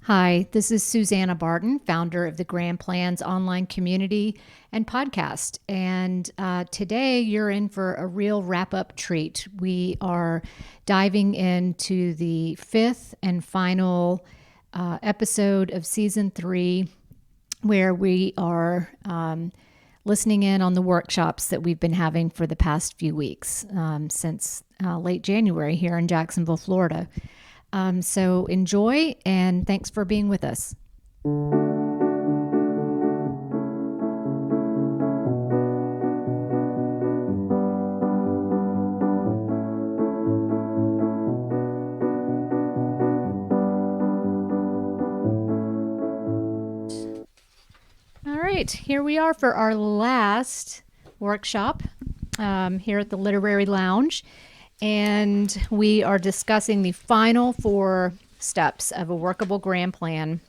Hi, this is Susanna Barton, founder of the Grand Plans online community and podcast. And today you're in for a real wrap up treat. We are diving into the fifth and final episode of season 3, where we are listening in on the workshops that we've been having for the past few weeks since late January here in Jacksonville, Florida. So enjoy, and thanks for being with us. All right, here we are for our last workshop here at the Literary Lounge. And we are discussing the final 4 steps of a workable grand plan.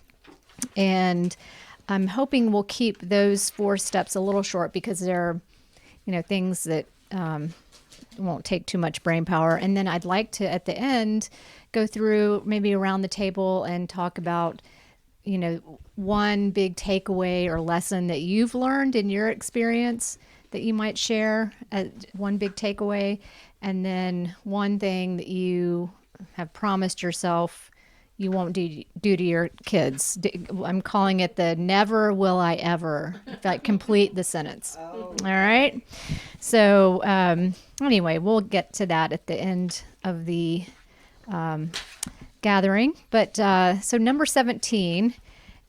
And I'm hoping we'll keep those 4 steps a little short because they're, things that won't take too much brain power. And then I'd like to, at the end, go through maybe around the table and talk about, one big takeaway or lesson that you've learned in your experience that you might share, one big takeaway. And then one thing that you have promised yourself you won't do to your kids. I'm calling it the never will I ever. Like, complete the sentence. Oh. All right. So anyway, we'll get to that at the end of the gathering. But so number 17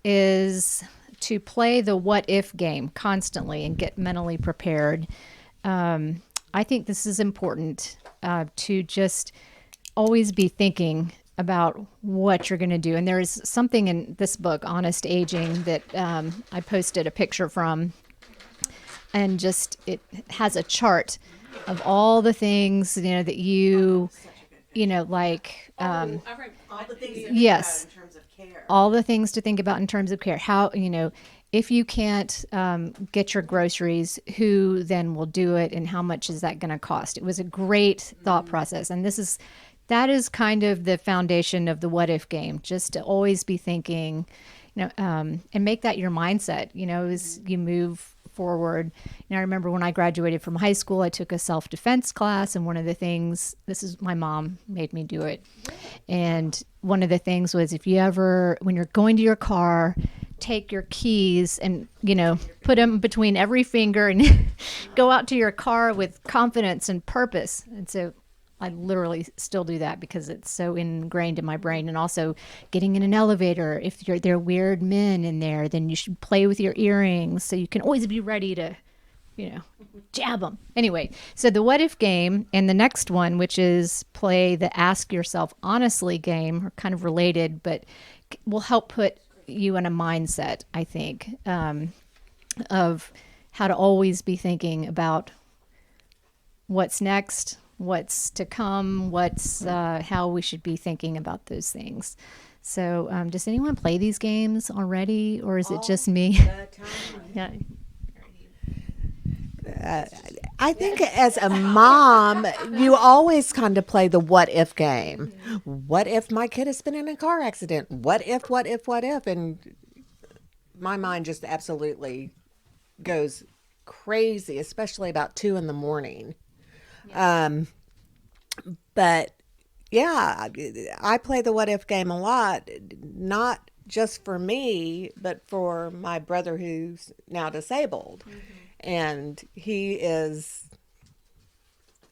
is to play the what if game constantly and get mentally prepared. I think this is important to just always be thinking about what you're going to do. And there is something in this book, Honest Aging, that I posted a picture from. And just it has a chart of all the things, that you, like... all the things to yes, think about in terms of care. All the things to think about in terms of care. How, if you can't get your groceries, who then will do it, and how much is that going to cost? It was a great thought process, and that is kind of the foundation of the what if game. Just to always be thinking, and make that your mindset. As you move forward. I remember when I graduated from high school, I took a self-defense class, and one of the things, my mom made me do it, and one of the things was, when you're going to your car, take your keys and, put them between every finger and go out to your car with confidence and purpose. And so I literally still do that because it's so ingrained in my brain. And also getting in an elevator, if there are weird men in there, then you should play with your earrings so you can always be ready to, jab them. Anyway, so the what if game, and the next one, which is play the ask yourself honestly game, are kind of related, but will help put you in a mindset, I think, of how to always be thinking about what's next, what's to come, how we should be thinking about those things. So does anyone play these games already, or is it just me? Yeah. I think as a mom, you always kind of play the what if game. What if my kid has been in a car accident? What if? And my mind just absolutely goes crazy, especially about 2 a.m. Yeah. But yeah, I play the what if game a lot, not just for me, but for my brother who's now disabled. Mm-hmm. And he is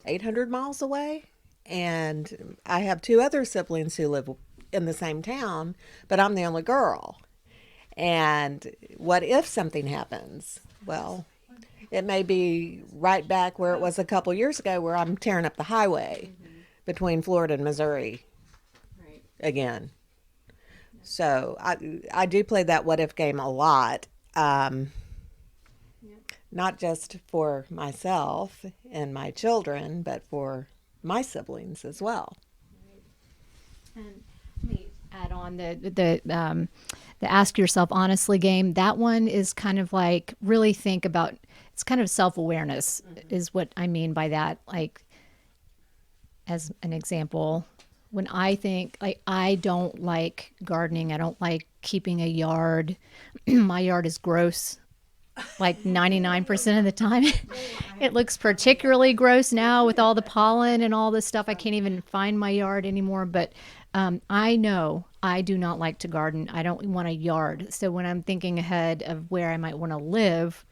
800 miles away. And I have 2 other siblings who live in the same town, but I'm the only girl. And what if something happens? Well, it may be right back where it was a couple years ago, where I'm tearing up the highway between Florida and Missouri again. So I do play that what if game a lot. Not just for myself and my children, but for my siblings as well. And let me add on the ask yourself honestly game. That one is kind of like really think about. It's kind of self-awareness is what I mean by that. Like, as an example, when I think, like, I don't like gardening, I don't like keeping a yard. My yard is gross like 99% of the time. It looks particularly gross now with all the pollen and all this stuff. I can't even find my yard anymore. But I know I do not like to garden. I don't want a yard. So when I'm thinking ahead of where I might want to live,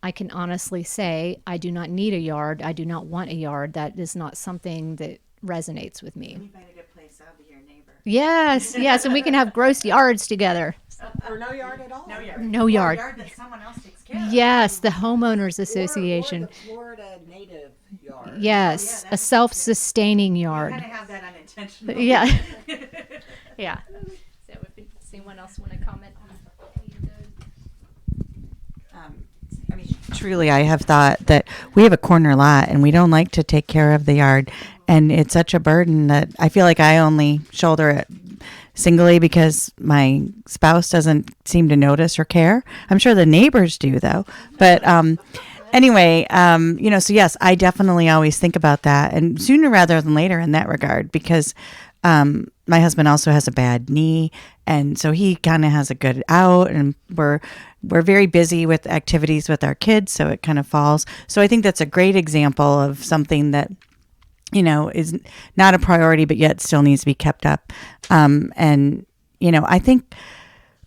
I can honestly say I do not need a yard. I do not want a yard. That is not something that resonates with me. You find a good place, I'll be your neighbor. Yes, yes, and we can have gross yards together. Or no yard at all. No yard. No Or a yard. yard that someone else takes care of. Yes, the homeowners Or association. the Florida native yard. Yes, Yeah, a that's self-sustaining yard. Kind of have that unintentionally. Yeah. Yeah. So if anyone else want to comment on any of those? I mean, truly, I have thought that we have a corner lot and we don't like to take care of the yard. And it's such a burden that I feel like I only shoulder it singly because my spouse doesn't seem to notice or care. I'm sure the neighbors do, though. But anyway, so yes, I definitely always think about that, and sooner rather than later in that regard, because my husband also has a bad knee, and so he kind of has a good out, and we're very busy with activities with our kids, so it kind of falls. So I think that's a great example of something that is not a priority, but yet still needs to be kept up. I think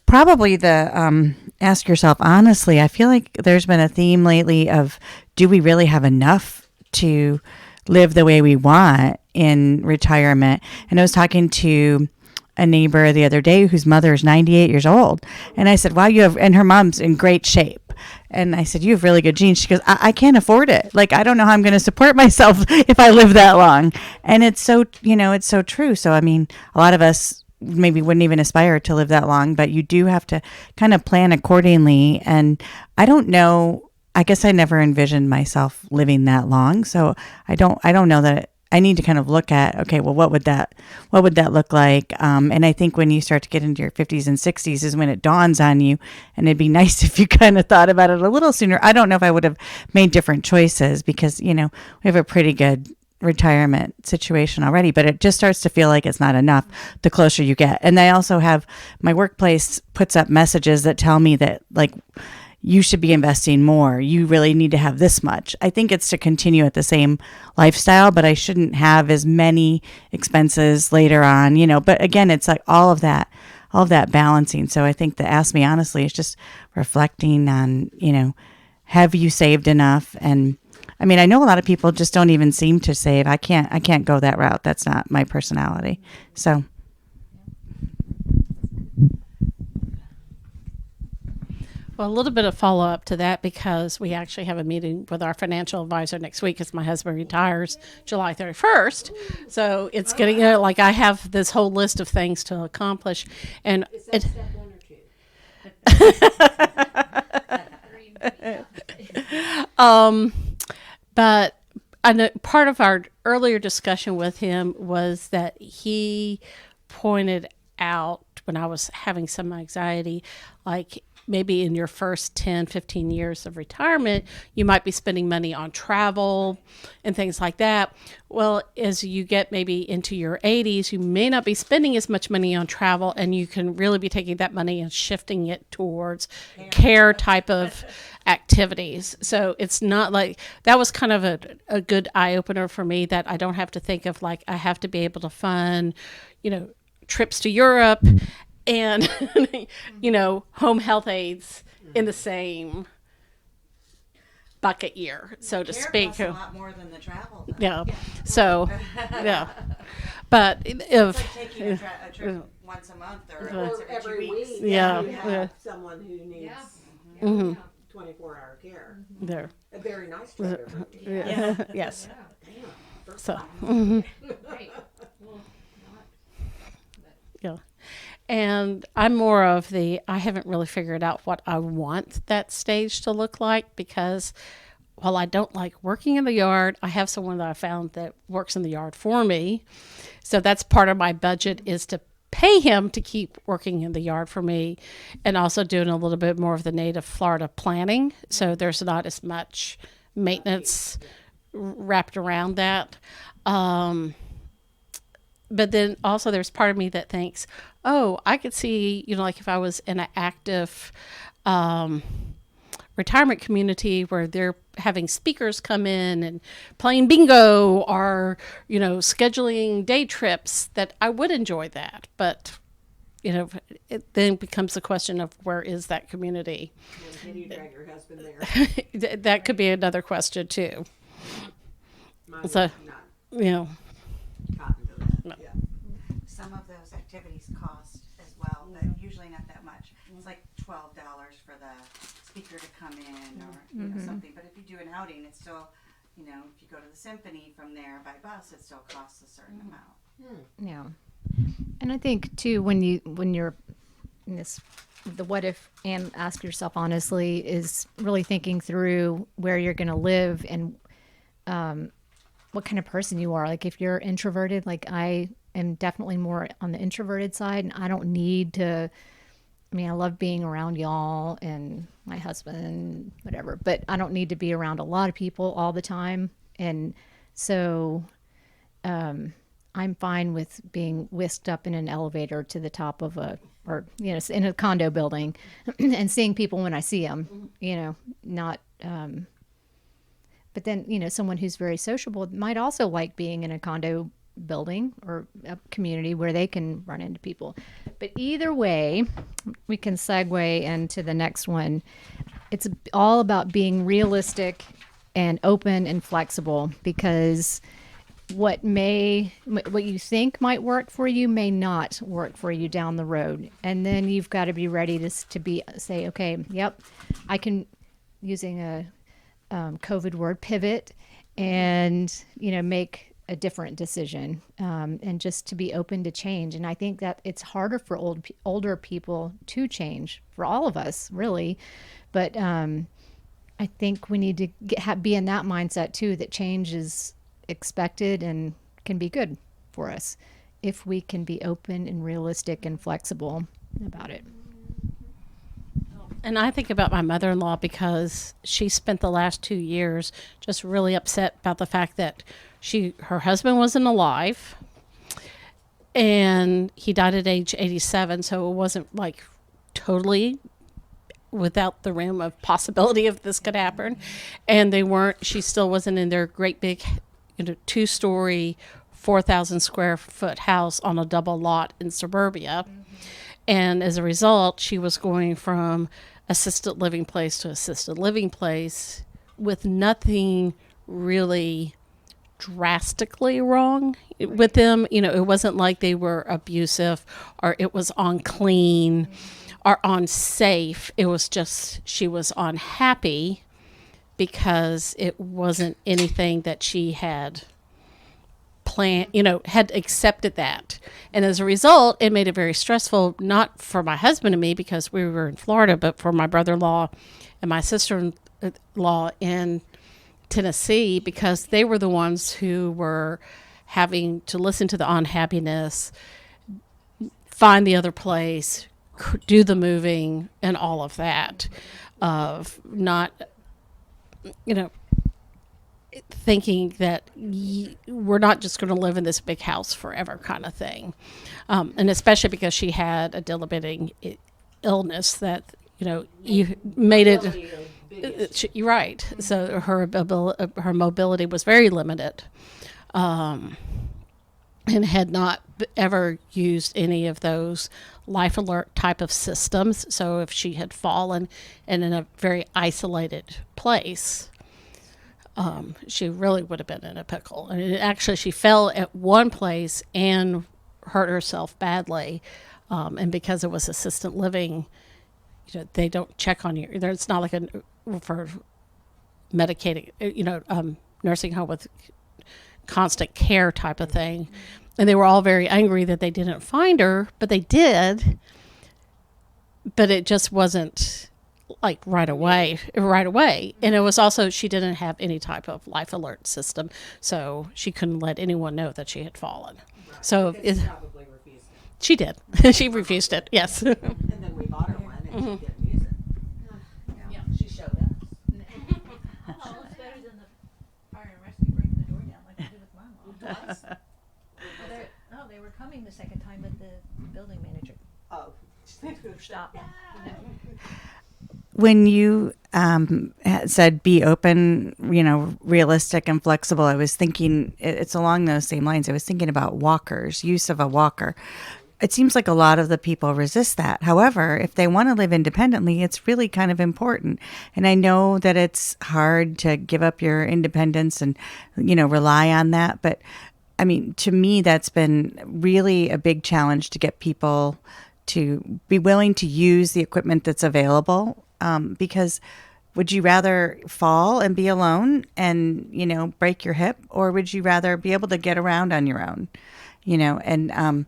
probably ask yourself honestly, I feel like there's been a theme lately of, do we really have enough to live the way we want in retirement? And I was talking to a neighbor the other day whose mother is 98 years old. And I said, wow, and her mom's in great shape. And I said, you have really good genes. She goes, I can't afford it. Like, I don't know how I'm going to support myself if I live that long. And it's so true. So, I mean, a lot of us maybe wouldn't even aspire to live that long, but you do have to kind of plan accordingly. And I don't know, I guess I never envisioned myself living that long. So I don't know that I need to kind of look at, okay, well, what would that look like? And I think when you start to get into your 50s and 60s is when it dawns on you, and it'd be nice if you kind of thought about it a little sooner. I don't know if I would have made different choices because, we have a pretty good retirement situation already, but it just starts to feel like it's not enough the closer you get. And I also have, my workplace puts up messages that tell me that, like, you should be investing more. You really need to have this much. I think it's to continue at the same lifestyle, but I shouldn't have as many expenses later on, but again, it's like all of that balancing. So I think the ask me honestly is just reflecting on, have you saved enough? And I mean, I know a lot of people just don't even seem to save. I can't go that route. That's not my personality. So Well, a little bit of follow up to that, because we actually have a meeting with our financial advisor next week because my husband retires July 31st. So it's getting like I have this whole list of things to accomplish. And Is that step one or two? But I know part of our earlier discussion with him was that he pointed out when I was having some anxiety, like, maybe in your first 10, 15 years of retirement, you might be spending money on travel and things like that. Well, as you get maybe into your 80s, you may not be spending as much money on travel, and you can really be taking that money and shifting it towards care type of activities. So it's not like, that was kind of a good eye opener for me, that I don't have to think of like, I have to be able to fund, trips to Europe and home health aides in the same bucket year, so to speak. Costs a lot more than the travel. Though. Yeah. So, yeah. But It's if like taking a trip once a month or once every 2 weeks. Yeah. You have Yeah. someone who needs Mhm. 24-hour care. there, A very nice trip. yeah. Yes. Damn. So, Right. yeah. And I'm more of I haven't really figured out what I want that stage to look like, because while I don't like working in the yard, I have someone that I found that works in the yard for me. So that's part of my budget, is to pay him to keep working in the yard for me, and also doing a little bit more of the native Florida planting. So there's not as much maintenance wrapped around that. but then also there's part of me that thinks, oh, I could see, like if I was in an active retirement community where they're having speakers come in and playing bingo or, scheduling day trips, that I would enjoy that. But, it then becomes the question of where is that community? Can you drag your husband there? That could be another question too. Mine So, would not cotton to that. Yeah. Some of those activities cost as well, but usually not that much. It's like $12 for the speaker to come in or something. But if you do an outing, it's still, if you go to the symphony from there by bus, it still costs a certain amount. Yeah. And I think too, when you're in this, the what if, and ask yourself honestly, is really thinking through where you're going to live and what kind of person you are. Like if you're introverted, like I am definitely more on the introverted side, and I don't need to. I mean, I love being around y'all and my husband, whatever, but I don't need to be around a lot of people all the time. And so I'm fine with being whisked up in an elevator to the top of in a condo building and seeing people when I see them, not, but then, someone who's very sociable might also like being in a condo building or a community where they can run into people. But either way, we can segue into the next one. It's all about being realistic and open and flexible, because what you think might work for you may not work for you down the road. And then you've got to be ready to say, okay, yep, I can, using a COVID word, pivot and, make a different decision, and just to be open to change. And I think that it's harder for older people to change, for all of us, really. But I think we need to be in that mindset too, that change is expected and can be good for us if we can be open and realistic and flexible about it. And I think about my mother-in-law because she spent the last 2 years just really upset about the fact that her husband wasn't alive and he died at age 87. So it wasn't like totally without the realm of possibility of this could happen. And she still wasn't in their great big, 2-story, 4,000 square foot house on a double lot in suburbia. And as a result, she was going from assisted living place to assisted living place with nothing really drastically wrong with them. It wasn't like they were abusive or it was unclean or unsafe. It was just she was unhappy because it wasn't anything that she had planned, had accepted that. And as a result, it made it very stressful, not for my husband and me because we were in Florida, but for my brother-in-law and my sister-in-law in Tennessee, because they were the ones who were having to listen to the unhappiness, find the other place, do the moving, and all of that, of not, thinking that we're not just going to live in this big house forever kind of thing. And especially because she had a debilitating illness that, you made it, you're right. So her mobility was very limited, and had not ever used any of those life alert type of systems. So if she had fallen and in a very isolated place, she really would have been in a pickle. And actually, she fell at one place and hurt herself badly. And because it was assisted living, they don't check on you. It's not like for medicated, nursing home with constant care type of thing. And they were all very angry that they didn't find her, but they did. But it just wasn't like right away. And it was also, she didn't have any type of life alert system, so she couldn't let anyone know that she had fallen. Right. So Probably refused it. she did. She refused it, yes. And then we bought her one and she didn't use it. Yeah. She showed us. Well, it's better than the fire and rescue breaking the door down like they did with my mom. They were coming the second time, but the building manager Oh. stopped. When you said be open, realistic and flexible, I was thinking it's along those same lines. I was thinking about walkers, use of a walker. It seems like a lot of the people resist that. However, if they want to live independently, it's really kind of important. And I know that it's hard to give up your independence and, rely on that. But I mean, to me, that's been really a big challenge to get people to be willing to use the equipment that's available. Because would you rather fall and be alone and, break your hip, or would you rather be able to get around on your own? And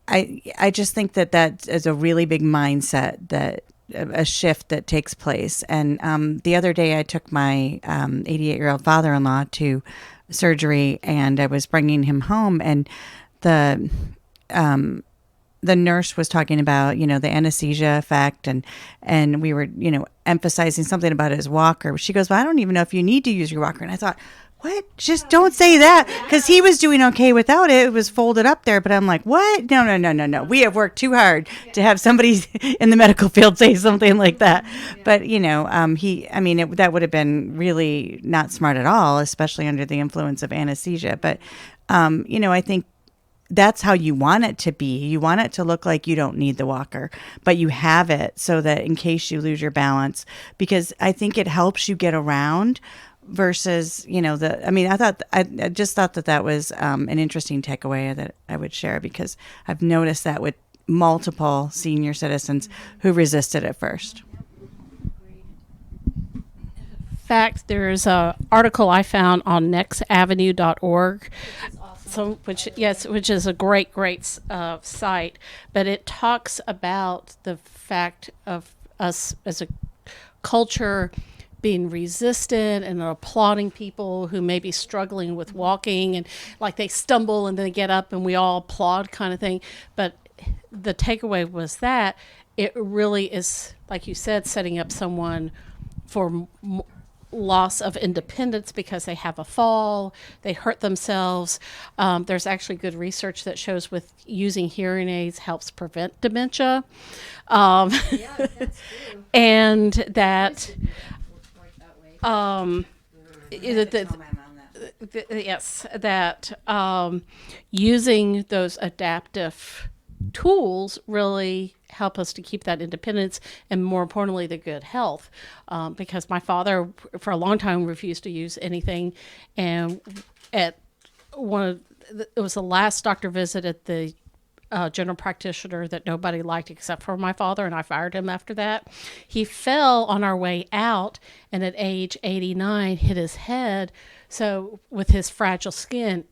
I just think that is a really big mindset, that a shift that takes place. And the other day I took my 88-year-old father-in-law to surgery, and I was bringing him home, and the nurse was talking about, the anesthesia effect, and we were, emphasizing something about his walker. She goes, well, I don't even know if you need to use your walker. And I thought, what? Just don't say that, because he was doing okay without it. It was folded up there. But I'm like, what? No. We have worked too hard to have somebody in the medical field say something like that. But, that would have been really not smart at all, especially under the influence of anesthesia. But, I think that's how you want it to be. You want it to look like you don't need the walker, but you have it so that in case you lose your balance, because I think it helps you get around versus, I just thought that was an interesting takeaway that I would share, because I've noticed that with multiple senior citizens who resisted at first. In fact, there's a article I found on nextavenue.org, which is a great site, but it talks about the fact of us as a culture being resistant and applauding people who may be struggling with walking, and like they stumble and then they get up and we all applaud kind of thing. But the takeaway was that it really is, like you said, setting up someone for loss of independence because they have a fall, they hurt themselves. There's actually good research that shows with using hearing aids helps prevent dementia. And that using those adaptive tools really help us to keep that independence, and more importantly, the good health. Because my father, for a long time, refused to use anything, and it was the last doctor visit at the general practitioner that nobody liked except for my father, and I fired him after that. He fell on our way out, and at age 89 hit his head. So with his fragile skin,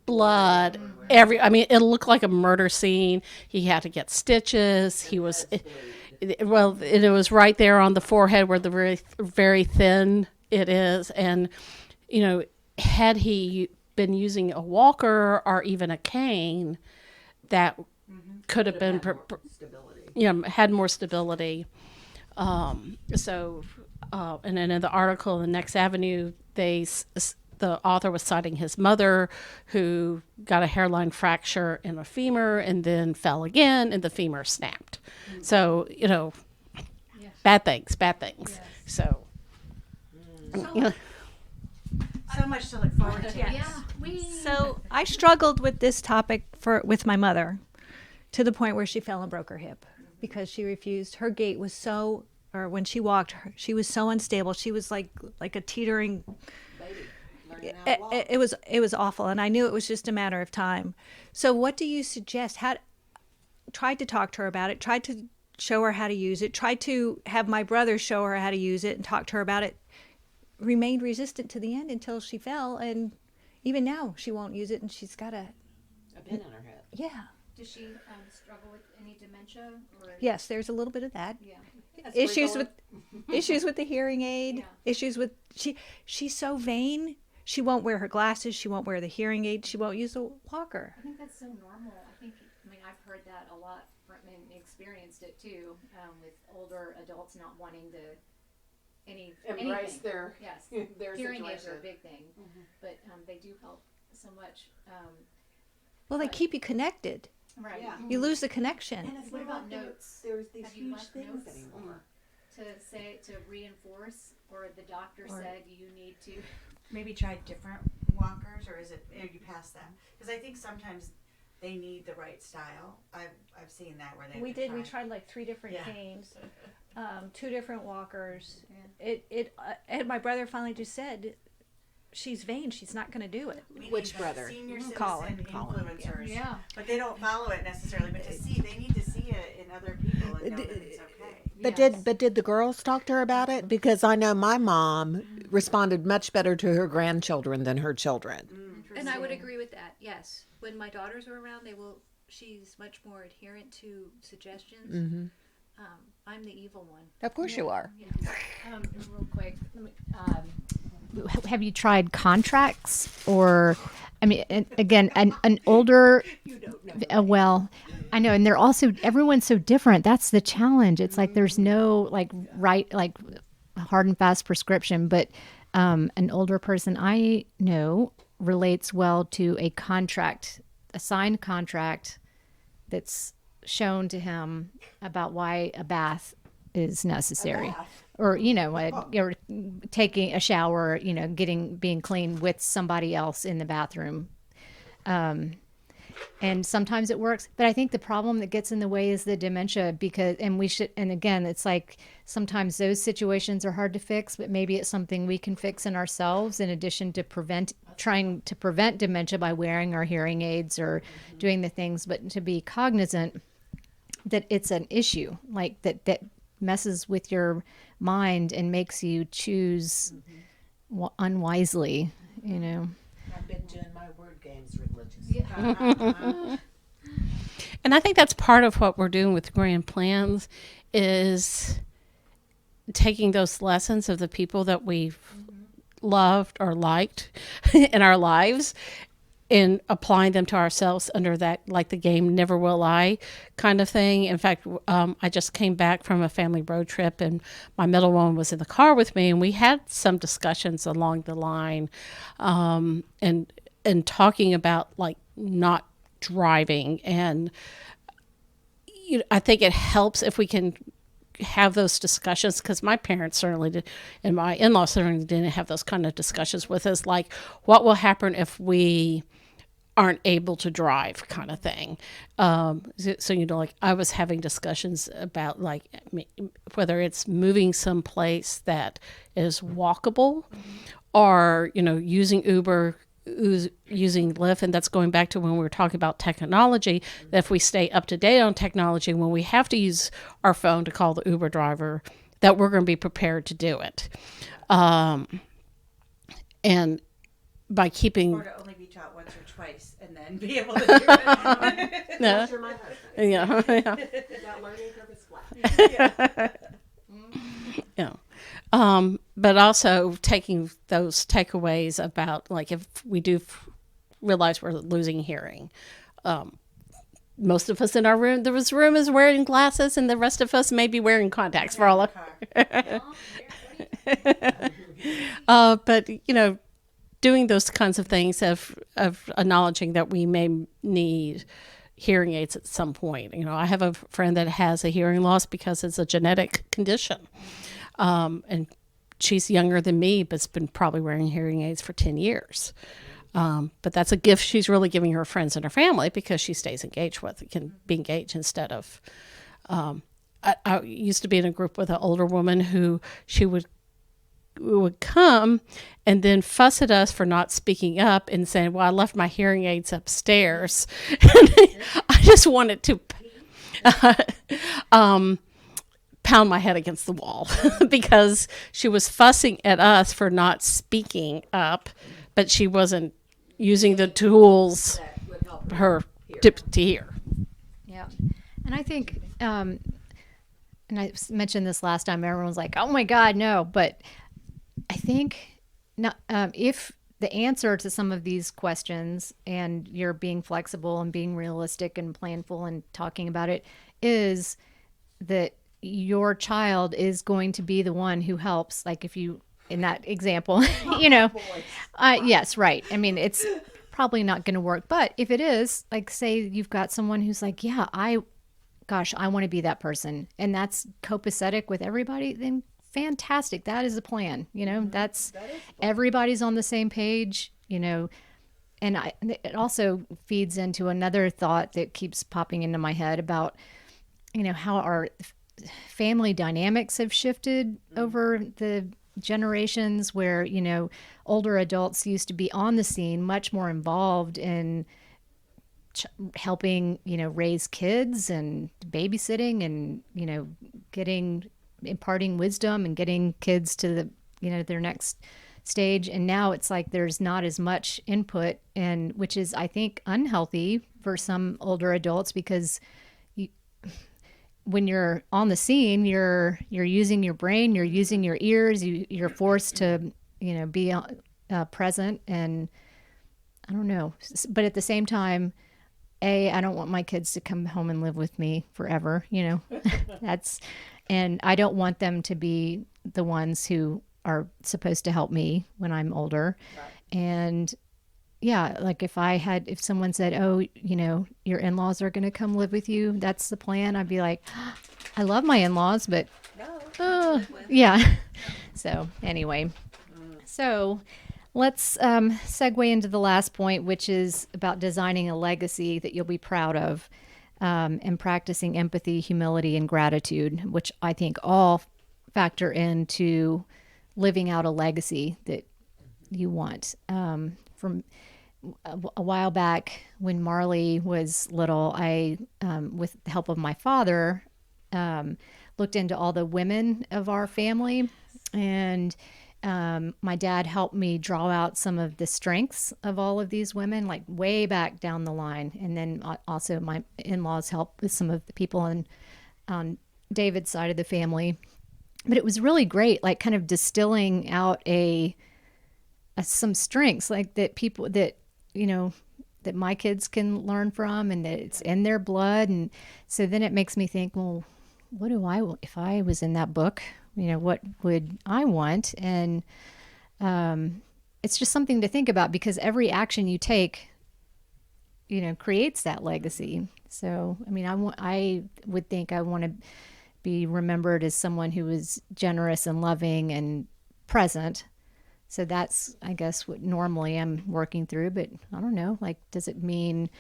blood it looked like a murder scene. He had to get stitches. It was right there on the forehead where the very, very thin it is. And, had he been using a walker or even a cane, that could have been had more stability. And then in the article in the Next Avenue, the author was citing his mother, who got a hairline fracture in a femur and then fell again, and the femur snapped. So bad things. Yes. So much to look forward to. Yeah. So I struggled with this topic with my mother, to the point where she fell and broke her hip because she refused. Her gait was when she walked, she was so unstable. She was like a teetering. It was awful, and I knew it was just a matter of time. So what do you suggest? Tried to talk to her about it, tried to show her how to use it, tried to have my brother show her how to use it and talk to her about it, remained resistant to the end until she fell, and even now she won't use it, and she's got a pin in her head. Yeah. Does she struggle with any dementia? Yes, there's a little bit of that. Yeah. Issues with the hearing aid. Yeah. Issues with she's so vain. She won't wear her glasses. She won't wear the hearing aid. She won't use a walker. I think that's so normal. I've heard that a lot and experienced it too, with older adults not wanting embrace anything. their Hearing aids situation. are a big thing, but they do help so much. Well, they keep you connected. Right. You lose the connection. What about notes? There's these Have you huge left things notes? anymore. To say, to reinforce, or the doctor said you need to. Maybe try different walkers, or is it, are you past that? Because I think sometimes they need the right style. I've seen that where they We have did. to We try. tried like 3 different Yeah. canes, 2 different walkers. And my brother finally just said, "She's vain. She's not going to do it." We Which need brother? Senior citizen Colin. influencers. Yeah. But they don't follow it necessarily. But to see, they need to see it in other people and know that it's okay. But did the girls talk to her about it? Because I know my mom responded much better to her grandchildren than her children. And I would agree with that. Yes, when my daughters are around, she's much more adherent to suggestions. I'm the evil one. Of course you are. Real quick, have you tried contracts, or, I mean, again, an older, well, I know, and they're also, everyone's so different. That's the challenge. It's like there's no like hard and fast prescription, but an older person I know relates well to a signed contract that's shown to him about why a bath is necessary, or or taking a shower, being clean with somebody else in the bathroom. And sometimes it works, but I think the problem that gets in the way is the dementia, and again, it's like sometimes those situations are hard to fix, but maybe it's something we can fix in ourselves, in addition to trying to prevent dementia by wearing our hearing aids or doing the things, but to be cognizant that it's an issue, like that messes with your mind and makes you choose unwisely, I've been doing my word games religiously. And I think that's part of what we're doing with grand plans, is taking those lessons of the people that we've loved or liked in our lives and applying them to ourselves under that, like the game Never Will I kind of thing. In fact, I just came back from a family road trip, and my middle one was in the car with me, and we had some discussions along the line, and talking about like not driving. And I think it helps if we can have those discussions, because my parents certainly did, and my in-laws certainly didn't have those kind of discussions with us, like what will happen if we aren't able to drive, kind of thing. So like I was having discussions about like whether it's moving someplace that is walkable, or using Uber, using Lyft. And that's going back to when we were talking about technology, that if we stay up to date on technology, when we have to use our phone to call the Uber driver, that we're going to be prepared to do it. And by keeping... Or to only be taught once or twice and then be able to do it. Yeah. You're my husband. Yeah. That learning curve is flat. Yeah. But also taking those takeaways about, like, if we do realize we're losing hearing, most of us in our room, this room is wearing glasses, and the rest of us may be wearing contacts for all of. But doing those kinds of things of acknowledging that we may need hearing aids at some point. I have a friend that has a hearing loss because it's a genetic condition. And she's younger than me, but's been probably wearing hearing aids for 10 years. But that's a gift she's really giving her friends and her family, because she stays engaged with it, can be engaged instead of... I used to be in a group with an older woman who she would come and then fuss at us for not speaking up and saying, well, I left my hearing aids upstairs. I just wanted to pound my head against the wall because she was fussing at us for not speaking up, but she wasn't using the tools her to hear. Yeah. And I think, and I mentioned this last time, everyone was like, oh my God, no. But I think not, if the answer to some of these questions, and you're being flexible and being realistic and planful and talking about it, is that your child is going to be the one who helps. Like if you, in that example, yes, right. I mean, it's probably not going to work. But if it is, like, say you've got someone who's like, yeah, gosh, I want to be that person, and that's copacetic with everybody, then fantastic. That is a plan. That's everybody's on the same page, and it also feeds into another thought that keeps popping into my head about, how our family dynamics have shifted over the generations where, older adults used to be on the scene, much more involved in helping, raise kids and babysitting and, imparting wisdom and getting kids to their next stage. And now it's like there's not as much input, and which is, I think, unhealthy for some older adults, because when you're on the scene, you're using your brain, you're using your ears, you're forced to, be present. And I don't know, but at the same time, I don't want my kids to come home and live with me forever, and I don't want them to be the ones who are supposed to help me when I'm older. Right. And yeah, like if someone said, oh, your in-laws are going to come live with you, that's the plan, I'd be like, I love my in-laws, but yeah. So anyway, so let's segue into the last point, which is about designing a legacy that you'll be proud of, and practicing empathy, humility, and gratitude, which I think all factor into living out a legacy that you want. From a while back, when Marley was little, I, with the help of my father, looked into all the women of our family, and my dad helped me draw out some of the strengths of all of these women, like way back down the line. And then also my in-laws helped with some of the people on David's side of the family. But it was really great, like kind of distilling out some strengths, like that people that, that my kids can learn from, and that it's in their blood. And so then it makes me think, well, what do I want if I was in that book? What would I want? And it's just something to think about, because every action you take, creates that legacy. So, I mean, I would think I want to be remembered as someone who was generous and loving and present. So that's, I guess, what normally I'm working through. But I don't know, like, does it mean,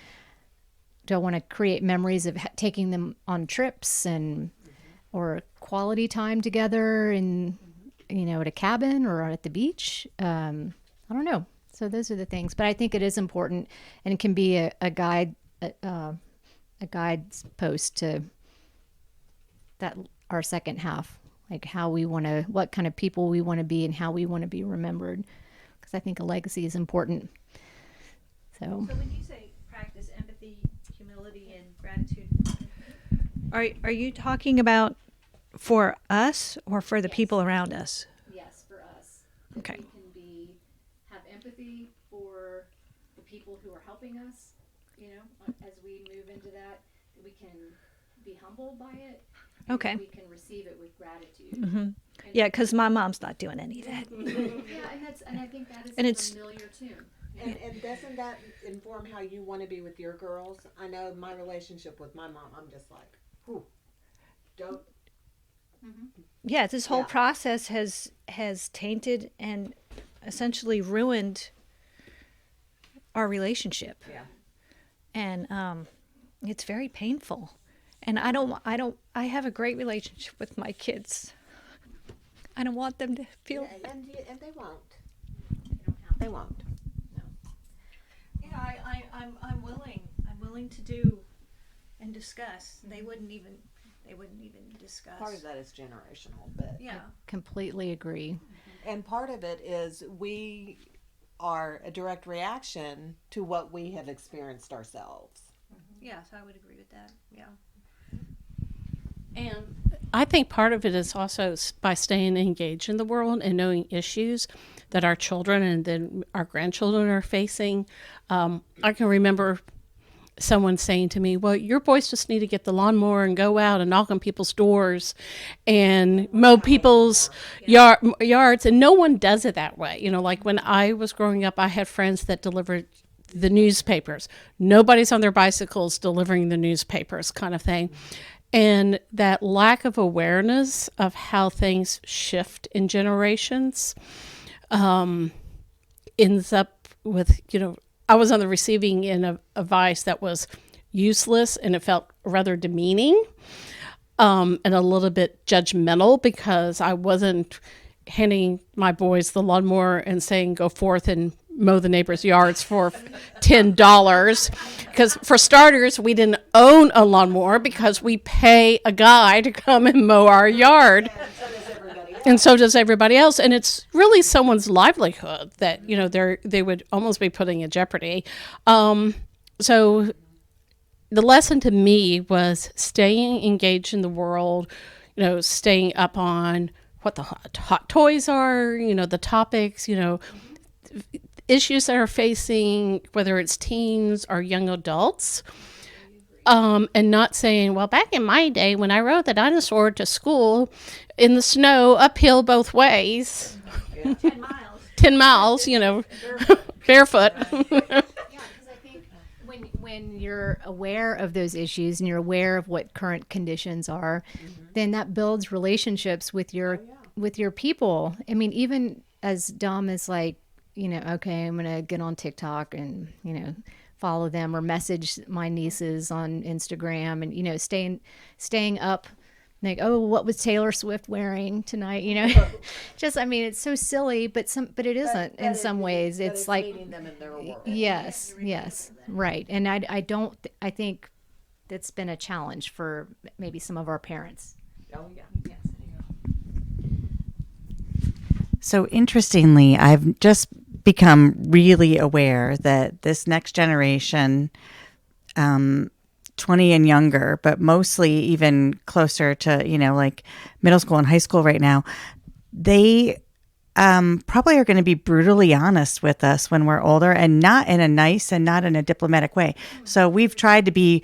do I want to create memories of taking them on trips or quality time together in, at a cabin or at the beach? I don't know. So those are the things. But I think it is important, and it can be a guide, a guidepost to that, our second half, like how we want to, what kind of people we want to be and how we want to be remembered. Because I think a legacy is important. So when you say practice empathy, humility, and gratitude, are you talking about for us or for the people around us? Yes, for us. Okay. We can have empathy for the people who are helping us, as we move into that. We can be humbled by it. Okay. We can receive it with gratitude. Mm-hmm. Yeah, because my mom's not doing any of that. Yeah, and I think that is And a it's- familiar tune. And doesn't that inform how you want to be with your girls? I know my relationship with my mom, I'm just like, whew, don't. Yeah, this whole Yeah. process has tainted and essentially ruined our relationship. Yeah. And it's very painful. And I have a great relationship with my kids. I don't want them to feel. And they won't. They won't. Yeah, I'm willing to do and discuss. They wouldn't even discuss. Part of that is generational, but Yeah. Completely agree. and part of it is we are a direct reaction to what we have experienced ourselves. Yes, I would agree with that. Yeah. And I think part of it is also by staying engaged in the world and knowing issues that our children and then our grandchildren are facing. I can remember someone saying to me, well, your boys just need to get the lawnmower and go out and knock on people's doors and mow people's yards. And no one does it that way. Like when I was growing up, I had friends that delivered the newspapers. Nobody's on their bicycles delivering the newspapers, kind of thing. And that lack of awareness of how things shift in generations ends up with, I was on the receiving end of advice that was useless, and it felt rather demeaning and a little bit judgmental, because I wasn't handing my boys the lawnmower and saying, go forth and mow the neighbor's yards for $10. Because for starters, we didn't own a lawnmower because we pay a guy to come and mow our yard. And so does everybody else. And it's really someone's livelihood that, they would almost be putting in jeopardy. So the lesson to me was staying engaged in the world, staying up on what the hot toys are, the topics, issues that are facing, whether it's teens or young adults. And not saying, well, back in my day when I rode the dinosaur to school in the snow, uphill both ways, 10 miles, barefoot. When you're aware of those issues and you're aware of what current conditions are, then that builds relationships with your people. I mean, even as dumb as like, okay, I'm gonna get on TikTok and follow them, or message my nieces on Instagram, and staying up. Like, oh, what was Taylor Swift wearing tonight? Just, I mean, it's so silly, but it isn't in some ways. It's like meeting them in their world. yes, right. And I think that's been a challenge for maybe some of our parents. Oh yeah. Yes. So interestingly, I've just become really aware that this next generation, 20 and younger, but mostly even closer to, like middle school and high school right now, they probably are going to be brutally honest with us when we're older, and not in a nice and not in a diplomatic way. So we've tried to be,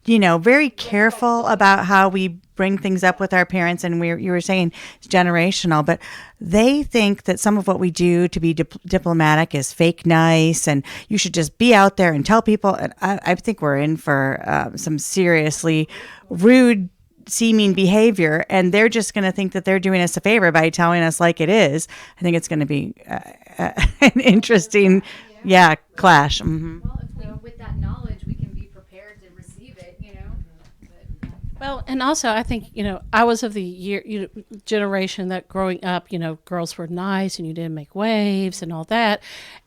very careful about how we bring things up with our parents. And you were saying it's generational, but they think that some of what we do to be diplomatic is fake nice, and you should just be out there and tell people. And I think we're in for some seriously rude seeming behavior, and they're just going to think that they're doing us a favor by telling us like it is. I think it's going to be an interesting, clash. Mm-hmm. Well, with that knowledge, we can be prepared to receive it, Well, and also I think, I was of the generation that growing up, girls were nice and you didn't make waves and all that.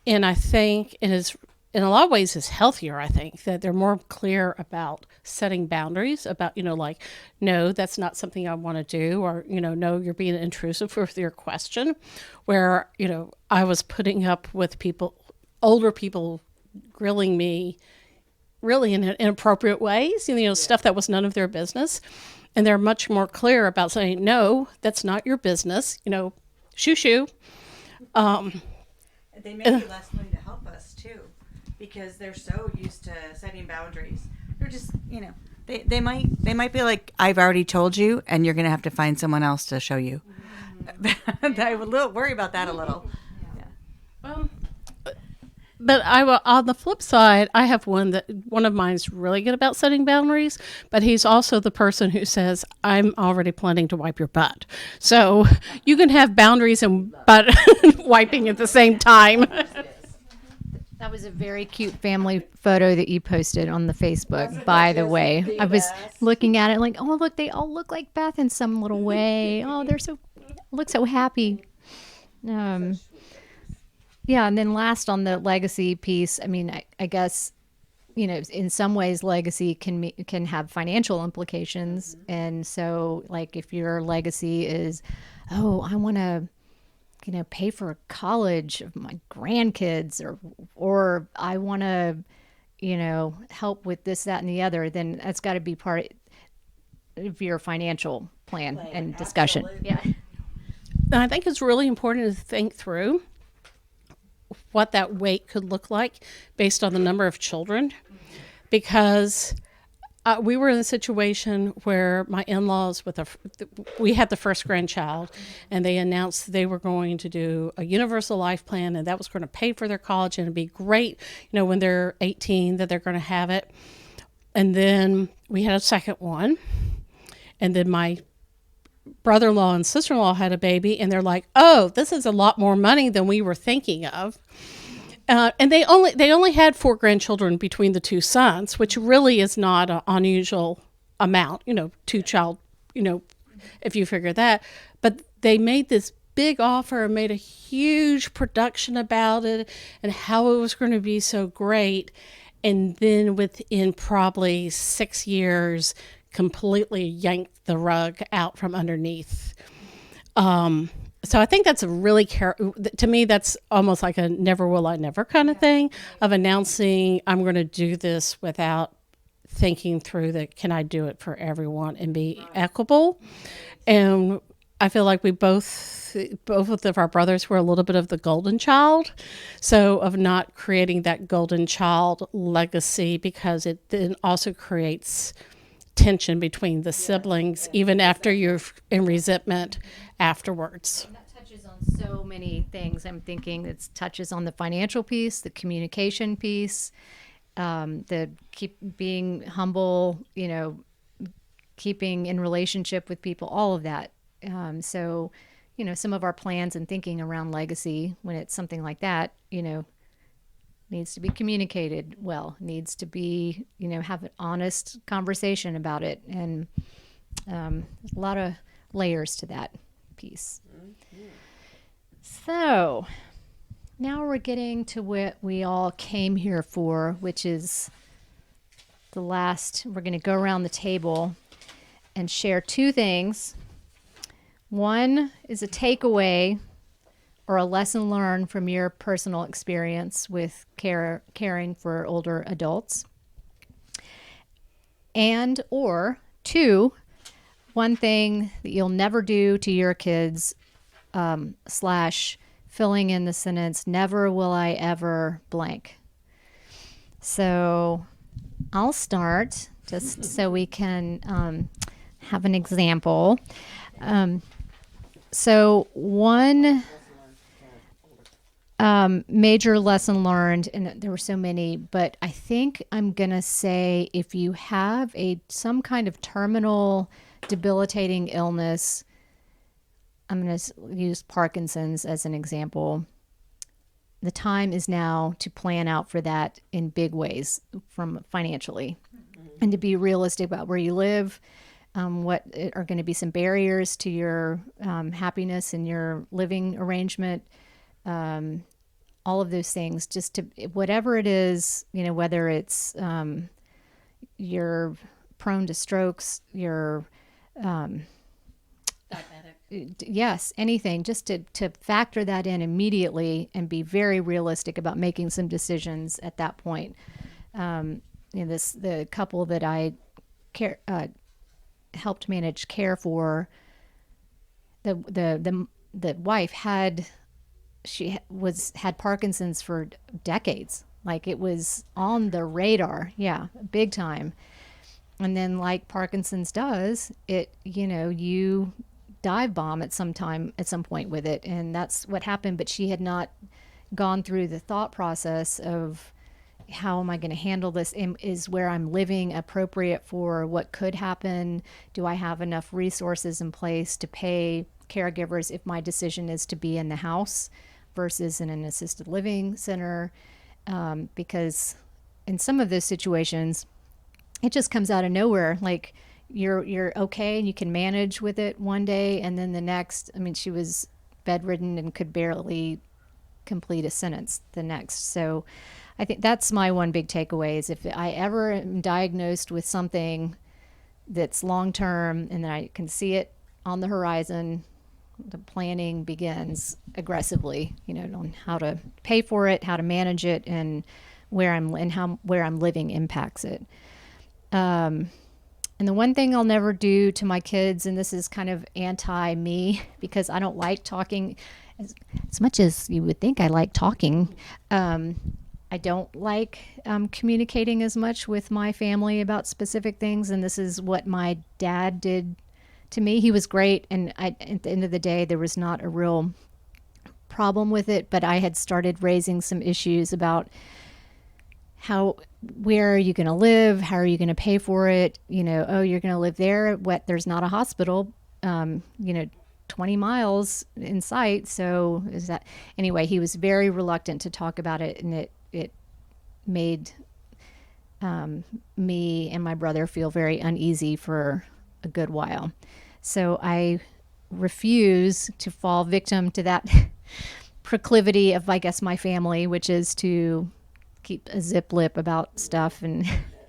And I think it is, in a lot of ways, is healthier. I think that they're more clear about setting boundaries, about, like, no, that's not something I want to do, or, no, you're being intrusive with your question, where, I was putting up with older people grilling me really in inappropriate ways, stuff that was none of their business. And they're much more clear about saying, no, that's not your business, shoo shoo. They may be less willing to help us too, because they're so used to setting boundaries. They're just, they might be like, I've already told you, and you're going to have to find someone else to show you. Mm-hmm. I would worry about that a little. Well, but on the flip side, I have one of mine's really good about setting boundaries, but he's also the person who says, I'm already planning to wipe your butt. So you can have boundaries and butt wiping at the same time. That was a very cute family photo that you posted on the Facebook, by the way. I was looking at it like, oh, look, they all look like Beth in some little way. Oh, look so happy. Yeah, and then last on the legacy piece, I mean, I guess, in some ways legacy can have financial implications. And so, like, if your legacy is, oh, I want to, pay for college of my grandkids, or I want to, help with this, that, and the other, then that's got to be part of your financial plan and discussion. Absolutely. Yeah. And I think it's really important to think through what that weight could look like based on the number of children, because we were in a situation where my in-laws we had the first grandchild, and they announced they were going to do a universal life plan, and that was going to pay for their college, and it'd be great, when they're 18 that they're going to have it. And then we had a second one, and then my brother-in-law and sister-in-law had a baby, and they're like, oh, this is a lot more money than we were thinking of. And they only had 4 grandchildren between the 2 sons, which really is not an unusual amount, 2-child, if you figure that. But they made this big offer and made a huge production about it and how it was going to be so great. And then within probably 6 years, completely yanked the rug out from underneath. So I think that's a really, to me, that's almost like a never will I never kind of thing of announcing I'm going to do this without thinking through that, can I do it for everyone and be equitable? And I feel like we both of our brothers were a little bit of the golden child. So of not creating that golden child legacy, because it then also creates tension between the siblings, even after you're in resentment afterwards. That touches on so many things. I'm thinking it touches on the financial piece, the communication piece, the keep being humble, keeping in relationship with people, all of that. So, some of our plans and thinking around legacy, when it's something like that, needs to be communicated well, needs to be, have an honest conversation about it. And a lot of layers to that piece. So now we're getting to what we all came here for, which is the last. We're going to go around the table and share 2 things. One is a takeaway or a lesson learned from your personal experience with caring for older adults. And or 2, one thing that you'll never do to your kids, / filling in the sentence, never will I ever blank. So I'll start just so we can have an example. So one major lesson learned, and there were so many, but I think I'm going to say if you have some kind of terminal debilitating illness, I'm going to use Parkinson's as an example. The time is now to plan out for that in big ways from financially, and to be realistic about where you live, what are going to be some barriers to your happiness and your living arrangement, all of those things, just to whatever it is, whether it's you're prone to strokes, you're yes, anything, just to factor that in immediately and be very realistic about making some decisions at that point. The couple that I helped manage care for, the wife had Parkinson's for decades. Like, it was on the radar, big time. And then, like Parkinson's does, you dive bomb at some point with it, and that's what happened. But she had not gone through the thought process of, how am I going to handle this? Is where I'm living appropriate for what could happen? Do I have enough resources in place to pay caregivers if my decision is to be in the house versus in an assisted living center? Because in some of those situations, it just comes out of nowhere. Like, you're okay and you can manage with it one day, and then the next, she was bedridden and could barely complete a sentence the next. So I think that's my one big takeaway, is if I ever am diagnosed with something that's long-term and then I can see it on the horizon, the planning begins aggressively, on how to pay for it, how to manage it, and where I'm living impacts it. And the one thing I'll never do to my kids, and this is kind of anti-me because I don't like talking as much as you would think I like talking, I don't like communicating as much with my family about specific things, and this is what my dad did to me. He was great, and at the end of the day, there was not a real problem with it, but I had started raising some issues about where are you going to live? How are you going to pay for it? Oh, you're going to live there. There's not a hospital, 20 miles in sight. So is that, anyway, he was very reluctant to talk about it. And it made me and my brother feel very uneasy for a good while. So I refuse to fall victim to that proclivity of, I guess, my family, which is to keep a zip lip about stuff. And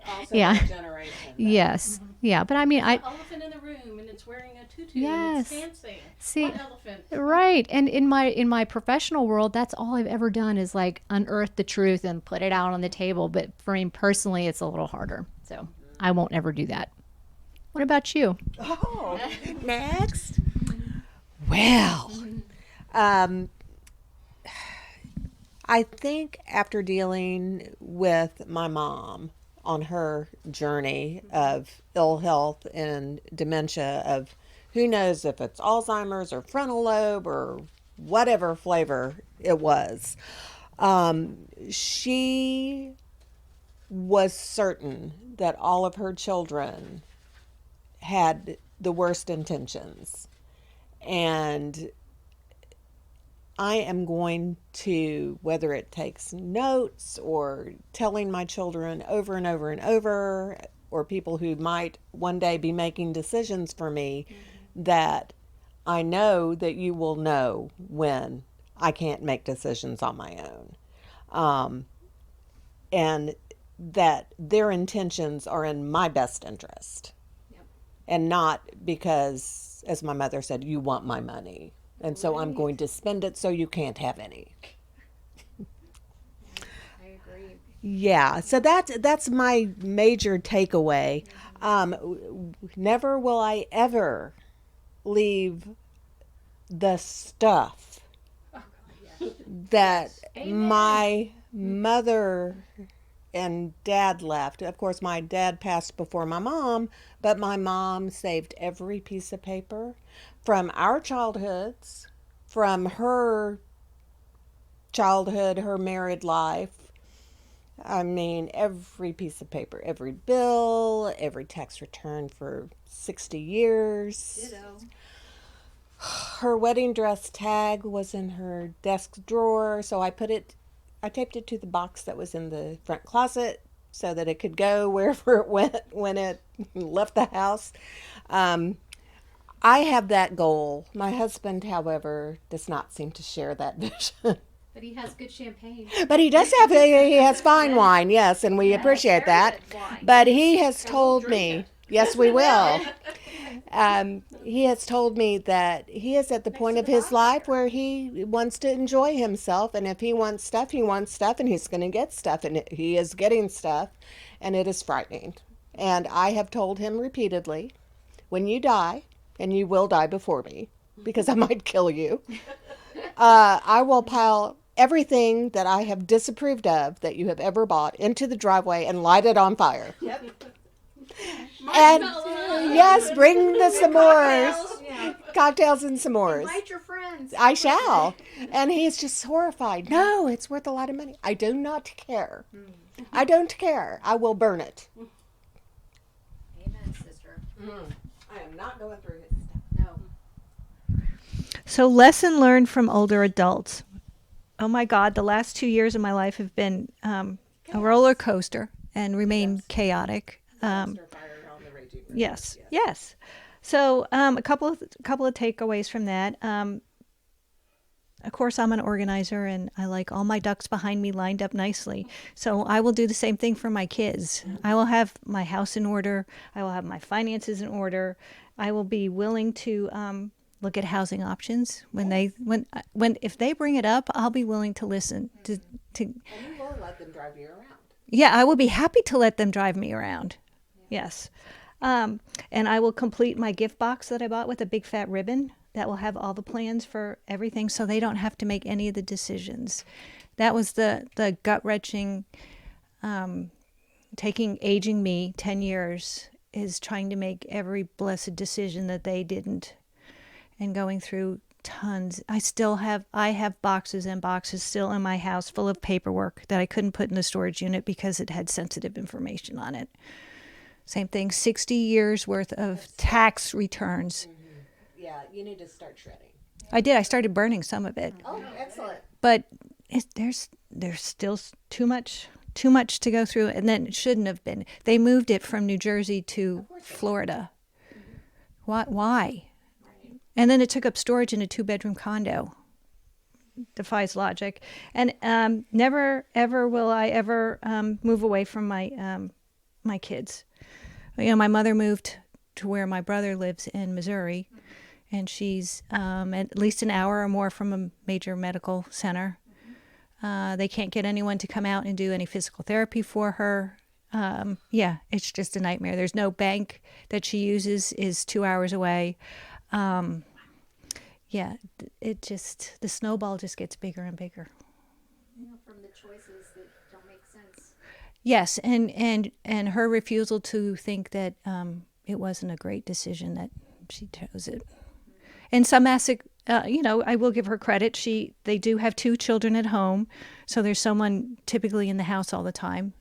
Also yeah, generation. yes, yeah. But I mean, Elephant in the room, and it's wearing a tutu Yes. and it's dancing. See, What elephant? right. And in my professional world, that's all I've ever done is like unearth the truth and put it out on the table. But for me personally, it's a little harder. So I won't ever do that. What about you? Oh, next. Well, I think after dealing with my mom on her journey of ill health and dementia, of who knows if it's Alzheimer's or frontal lobe or whatever flavor it was, she was certain that all of her children had the worst intentions. And I am going to, whether it takes notes or telling my children over and over and over, or people who might one day be making decisions for me, that I know that you will know when I can't make decisions on my own. And that their intentions are in my best interest. And not because, as my mother said, you want my money. And so I'm going to spend it so you can't have any. I agree. Yeah, so that's my major takeaway. Never will I ever leave the stuff that my mother and dad left. Of course, my dad passed before my mom, but my mom saved every piece of paper from our childhoods, from her childhood, her married life. I mean, every piece of paper, every bill, every tax return for 60 years. Ditto. Her wedding dress tag was in her desk drawer, so I taped it to the box that was in the front closet so that it could go wherever it went when it left the house. I have that goal. My husband, however, does not seem to share that vision. But he has good champagne. But he has fine wine, yes, and we appreciate that. But he has told me, yes, we will. He has told me that he is at the point of his life where he wants to enjoy himself, and if he wants stuff, he wants stuff, and he's going to get stuff, and he is getting stuff, and it is frightening. And I have told him repeatedly, when you die, and you will die before me, because I might kill you, I will pile everything that I have disapproved of that you have ever bought into the driveway and light it on fire. Yep. And yes, bring the s'mores, cocktails and s'mores. Invite your friends. I shall. And he's just horrified. No, it's worth a lot of money. I do not care. I don't care. I will burn it. Amen, sister. I am not going through his stuff. No. So, lesson learned from older adults. Oh my God, the last 2 years of my life have been a roller coaster and remain chaotic. Yes, yes. So, a couple of takeaways from that. Of course, I'm an organizer, and I like all my ducks behind me lined up nicely. So I will do the same thing for my kids. I will have my house in order. I will have my finances in order. I will be willing to look at housing options when if they bring it up. I'll be willing to listen to. And you will let them drive you around. Yeah, I will be happy to let them drive me around. Yes. And I will complete my gift box that I bought with a big fat ribbon that will have all the plans for everything so they don't have to make any of the decisions. That was the gut wrenching. Taking aging me 10 years is trying to make every blessed decision that they didn't, and going through tons. I have boxes and boxes still in my house full of paperwork that I couldn't put in the storage unit because it had sensitive information on it. Same thing, 60 years worth of tax returns. Yeah, you need to start shredding. I did. I started burning some of it, Oh, excellent. but there's still too much to go through, and then it shouldn't have been. They moved it from New Jersey to Florida. Why? And then it took up storage in a 2-bedroom condo. Defies logic. And never ever will I ever move away from my kids. My mother moved to where my brother lives in Missouri, and she's at least an hour or more from a major medical center. They can't get anyone to come out and do any physical therapy for her. It's just a nightmare. There's no bank that she uses is 2 hours away. The snowball just gets bigger and bigger. From the choices that don't make sense. Yes, and her refusal to think that it wasn't a great decision that she chose it. And some aspect, I will give her credit. They do have 2 children at home, so there's someone typically in the house all the time.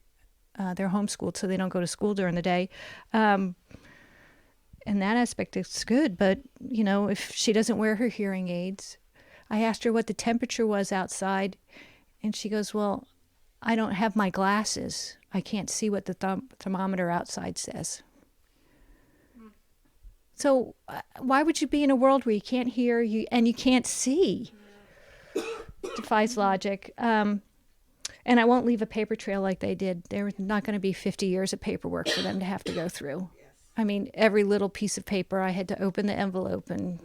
They're homeschooled, so they don't go to school during the day. In that aspect, it's good. But, if she doesn't wear her hearing aids, I asked her what the temperature was outside, and she goes, well, I don't have my glasses. I can't see what the thermometer outside says. So why would you be in a world where you can't hear and you can't see? Defies logic. And I won't leave a paper trail like they did. There's not going to be 50 years of paperwork for them to have to go through. I mean, every little piece of paper, I had to open the envelope and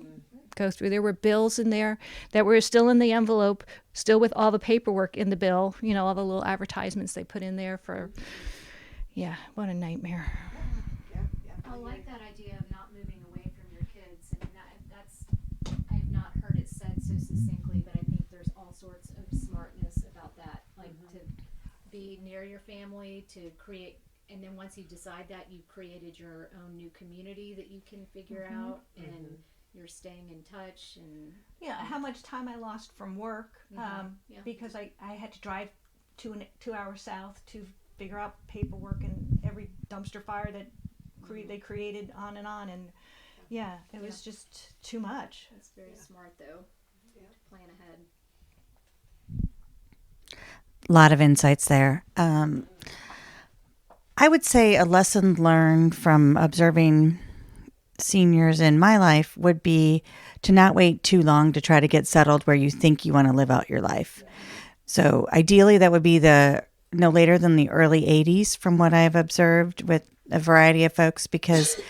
go through. There were bills in there that were still in the envelope, still with all the paperwork in the bill, all the little advertisements they put in there for, what a nightmare. I like that idea of not moving away from your kids. And I've not heard it said so succinctly, but I think there's all sorts of smartness about that. Like to be near your family, to create, and then once you decide that, you've created your own new community that you can figure out, and you're staying in touch. And how much time I lost from work because I had to drive 2 hours south to figure out paperwork and every dumpster fire that they created on, and it was just too much. That's very smart, though. To plan ahead. A lot of insights there. I would say a lesson learned from observing seniors in my life would be to not wait too long to try to get settled where you think you want to live out your life. So ideally, that would be no later than the early 80s, from what I've observed with a variety of folks, because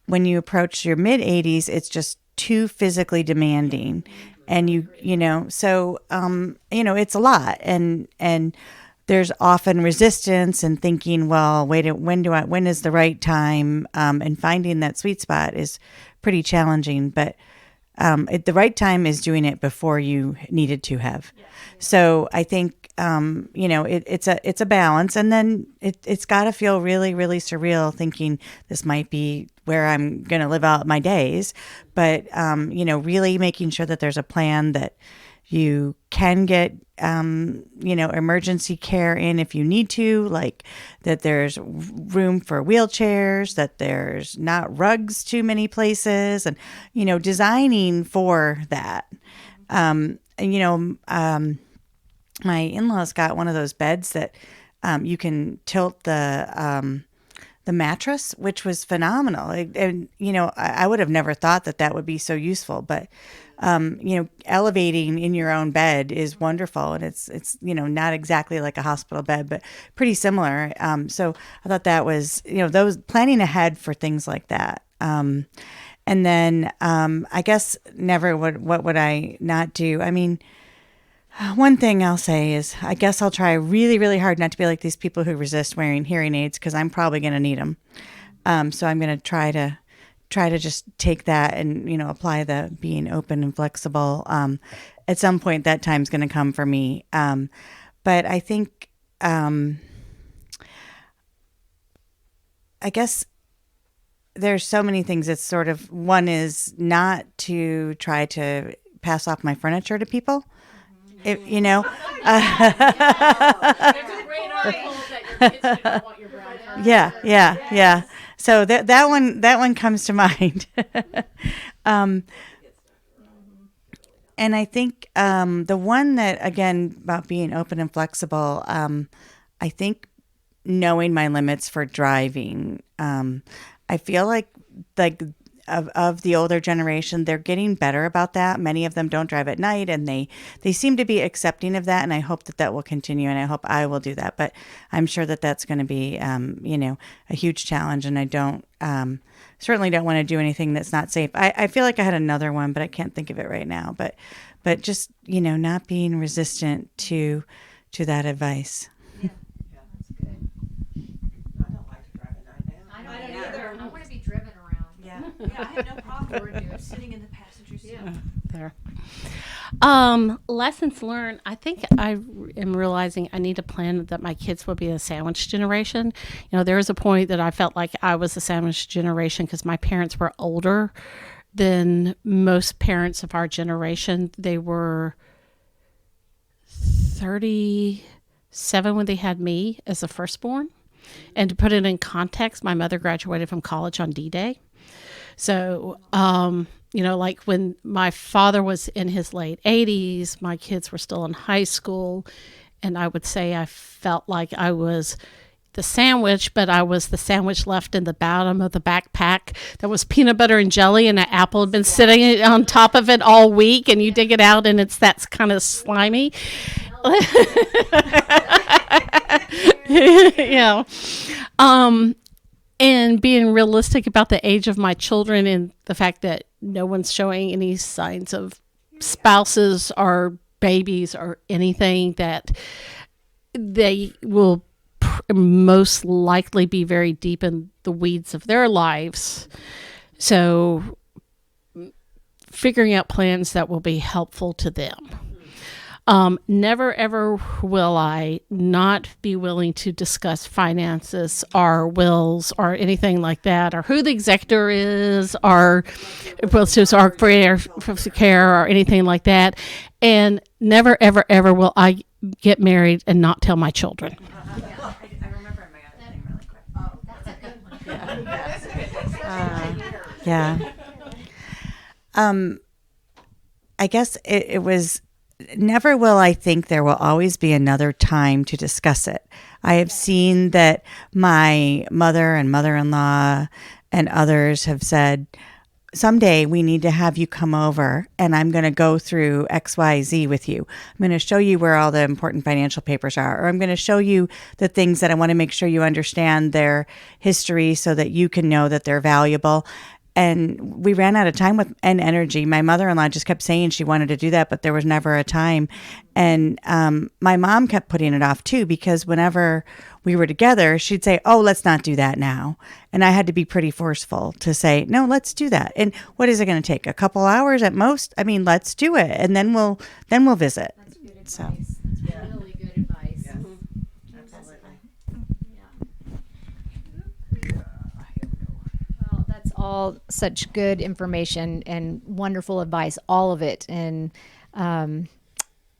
when you approach your mid 80s, it's just too physically demanding. And it's a lot. And there's often resistance and thinking, well, when is the right time? And finding that sweet spot is pretty challenging, but the right time is doing it before you needed to have. So I think, it's a balance, and then it's got to feel really, really surreal thinking this might be where I'm going to live out my days. But, really making sure that there's a plan that you can get, emergency care in if you need to, like that there's room for wheelchairs, that there's not rugs too many places, and, designing for that. My in-laws got one of those beds that you can tilt the mattress, which was phenomenal. I would have never thought that would be so useful, but elevating in your own bed is wonderful, and it's not exactly like a hospital bed, but pretty similar. So I thought that was those planning ahead for things like that. And then I guess what would I not do? I mean, one thing I'll say is I guess I'll try really, really hard not to be like these people who resist wearing hearing aids, because I'm probably going to need them. So I'm going to try to try to just take that and, apply the being open and flexible. At some point that time's going to come for me. But I think, I guess there's so many things. It's sort of, one is not to try to pass off my furniture to people. If, There's a great article that your kids do not want your brown furniture. yeah. So that one comes to mind. And I think the one that, again, about being open and flexible, I think knowing my limits for driving. I feel like of the older generation, they're getting better about that. Many of them don't drive at night, and they seem to be accepting of that. And I hope that will continue, and I hope I will do that. But I'm sure that that's going to be, a huge challenge. And I don't certainly don't want to do anything that's not safe. I feel like I had another one, but I can't think of it right now. But just not being resistant to that advice. I want to be driven around. Yeah, I have no problem sitting in the passenger seat. There. Lessons learned. I think I am realizing I need a plan that my kids will be a sandwich generation. There was a point that I felt like I was a sandwich generation because my parents were older than most parents of our generation. They were 37 when they had me as a firstborn. And to put it in context, my mother graduated from college on D-Day. So, like when my father was in his late 80s, my kids were still in high school. And I would say I felt like I was the sandwich, but I was the sandwich left in the bottom of the backpack that was peanut butter and jelly, and an apple had been sitting on top of it all week, and you dig it out and that's kind of slimy. Yeah. And being realistic about the age of my children and the fact that no one's showing any signs of spouses or babies or anything, that they will most likely be very deep in the weeds of their lives. So figuring out plans that will be helpful to them. Never, ever will I not be willing to discuss finances or wills or anything like that, or who the executor is, or for care or anything like that. And never, ever, ever will I get married and not tell my children. I remember my other thing really quick. Oh, that's a good one. Yeah. I guess it was, never will I think there will always be another time to discuss it. I have seen that my mother and mother-in-law and others have said, someday we need to have you come over and I'm going to go through XYZ with you. I'm going to show you where all the important financial papers are, or I'm going to show you the things that I want to make sure you understand their history so that you can know that they're valuable. And we ran out of time and energy. My mother-in-law just kept saying she wanted to do that, but there was never a time. And my mom kept putting it off too, because whenever we were together, she'd say, "Oh, let's not do that now." And I had to be pretty forceful to say, "No, let's do that." And what is it going to take? A couple hours at most? I mean, let's do it, and then we'll visit. That's good advice. So. That's really good advice. Yes. Absolutely. Well, that's all such good information and wonderful advice, all of it. And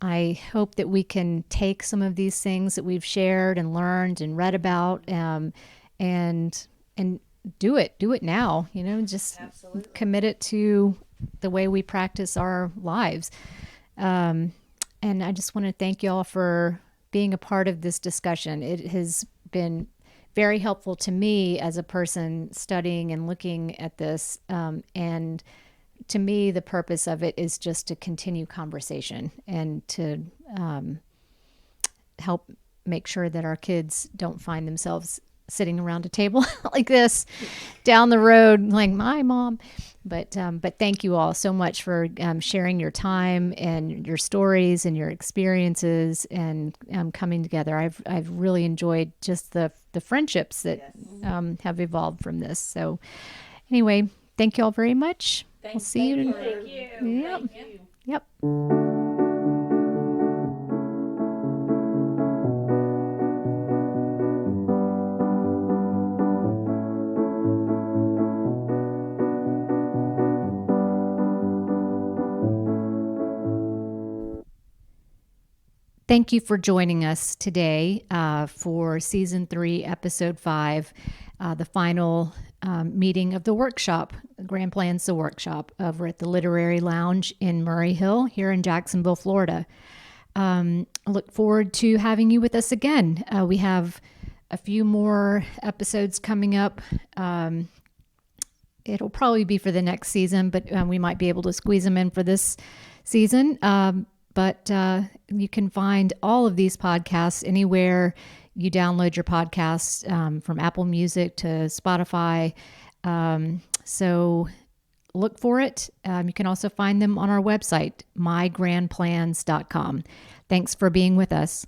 I hope that we can take some of these things that we've shared and learned and read about, and do it now. Just commit it to the way we practice our lives. And I just want to thank you all for being a part of this discussion. It has been very helpful to me as a person studying and looking at this. And to me, the purpose of it is just to continue conversation and to help make sure that our kids don't find themselves sitting around a table like this down the road, like my mom. But thank you all so much for sharing your time and your stories and your experiences and coming together. I've really enjoyed just the friendships that have evolved from this. So anyway, thank you all very much. We'll see you. Thank you. Yep. Yep. Thank you for joining us today for Season 3, Episode 5, the final meeting of the workshop, Grand Plans the Workshop, over at the Literary Lounge in Murray Hill here in Jacksonville, Florida. I look forward to having you with us again. We have a few more episodes coming up. It'll probably be for the next season, but we might be able to squeeze them in for this season. But you can find all of these podcasts anywhere you download your podcasts, from Apple Music to Spotify. So look for it. You can also find them on our website, mygrandplans.com. Thanks for being with us.